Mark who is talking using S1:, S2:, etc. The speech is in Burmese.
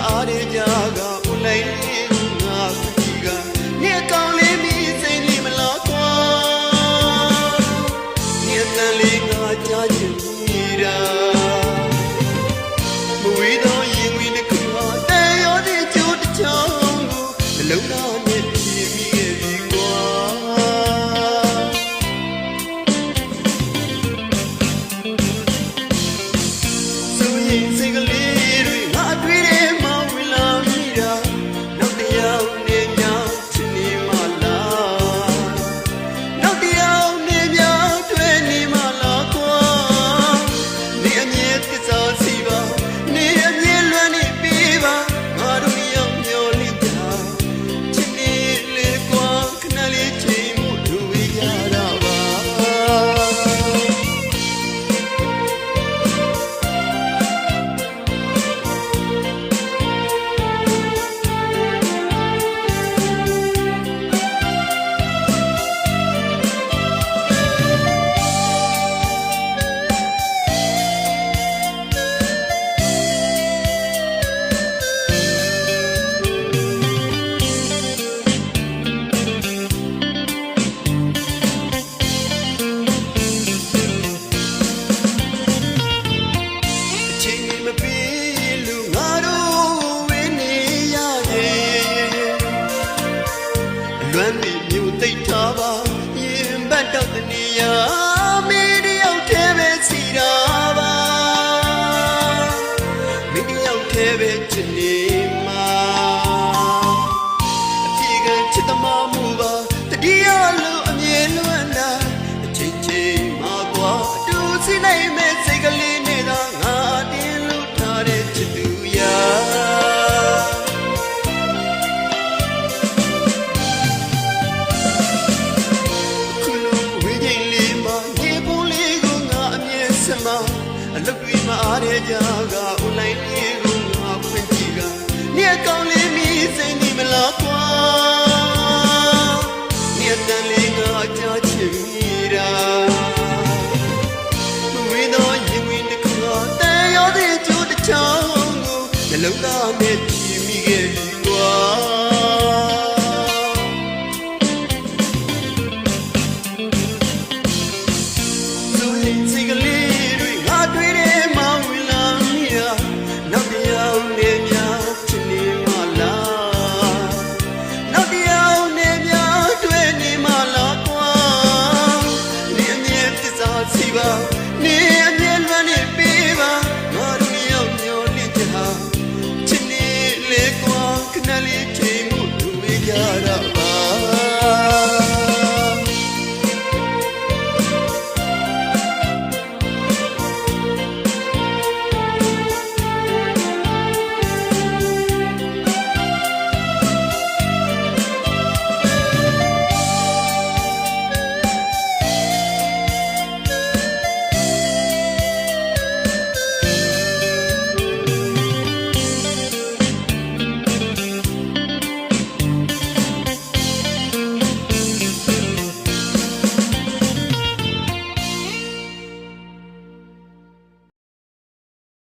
S1: အားရကြကဦးလိုက်လေးငါကြီးကနေကောင်းလေးမိစိတ်လေးမလားကွာနေတန်လေးငါကြားချင်နေတာမဝေးတော့ရင်ဝင်တစ်ခုဟာတဲရောတဲ့ကြိုးတစ်ချောင်းကိုနှလုံးသားနဲ့ပြင်မိခဲ့ပြီကွာဆိုရင်စိတ်ကလေးတွေငါတွေ့တယ်မောင်ဝင်လာမိတာနောက်တစ်ယောက်နဲ့ညချင်နေမလားနောက်တစ်ယောက်နဲ့ညတွေ့နေမလားကွာနေအမြဲသစ္စာစီပါနေအမြဲလွမ်းနေပေးပါငါတို့ရောက်မျောလိတာချစ်နေလေကွာခဏလေးချိန်မှုတို့ဝေးကြတာပါလွမ်းနေမြို့သိပ်ထားပါရင်ဘတ်တော့တနေရမင်းတယောက်တည်းပဲစီတာပါမင်းတယောက်တည်းပဲချစ်နေမှာအပြေကချစ်သမားမှုပါတတိယလို့အမြဲလွမ်းတာအချိန်ချင်းမှာကွာအတူစီနိုင်မဲ့စိတ်ကလေးနဲ့သာငါတင်းလို့ထားတဲ့ချစ်သူရာအလုပ်တွေမအားရကြကဦးလိုက်လေးကိုငါဖွင့်ကြည့်ကနေကောင်းလေးမိစိတ်နေမလားကွာနေတန်လေးငါကြားချင်မိတာမဝေးတော့ရင်ဝင်တစ်ခုတဲရောတဲ့ကြိုးတစ်ချောင်းကိုနှလုံးသားနဲ့